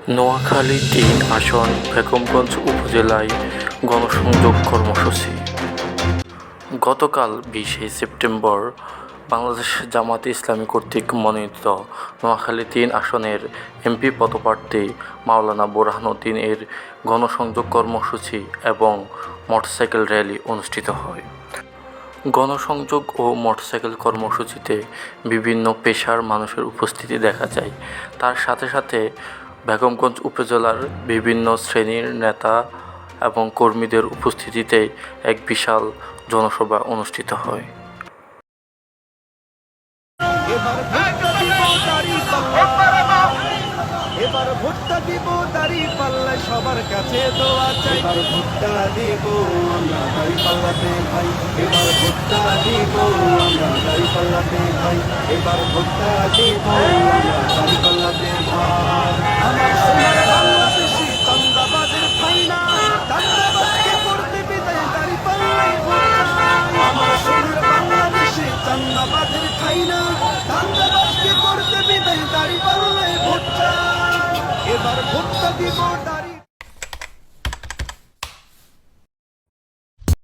নোয়াখালী-৩ আসন বেগমগঞ্জ উপজেলায় গণসংযোগ কর্মসূচি। গতকাল ২০শে সেপ্টেম্বর বাংলাদেশ জামায়াতে ইসলামী কর্তৃক মনোনীত নোয়াখালী-৩ আসনের এমপি পদপ্রার্থী মাওলানা বোরহানউদ্দিন এর গণসংযোগ কর্মসূচি এবং মোটরসাইকেল র্যালি অনুষ্ঠিত হয়। গণসংযোগ ও মোটরসাইকেল কর্মসূচিতে বিভিন্ন পেশার মানুষের উপস্থিতি দেখা যায়। তার সাথে সাথে বেগমগঞ্জ উপজেলার বিভিন্ন শ্রেণীর নেতা এবং কর্মীদের উপস্থিতিতে এক বিশাল জনসভা অনুষ্ঠিত হয়। এবার ভোটটা দিব দাড়ি পাল্লায় সবার কাছে দোয়া চাই। এবার ভোটটা দিব আমরা দাড়ি পাল্লাতে ভাই। এবার ভোটটা দিব আমরা দাড়ি পাল্লাতে ভাই। এবার ভোটটা দিব আমরা দাড়ি পাল্লাতে ভাই। আমার সোনার বাংলাদেশি চান্দাবাজের ভাই না, চান্দাবাজকে করতে বিদায় দাড়ি পাল্লাই ভোট চাই। আমার সোনার বাংলাদেশি চান্দাবাজের খাই না, চান্দাবাজকে করতে বিদায় দাড়ি পাল্লাই ভোট চাই। এবার ভোটটা দিব।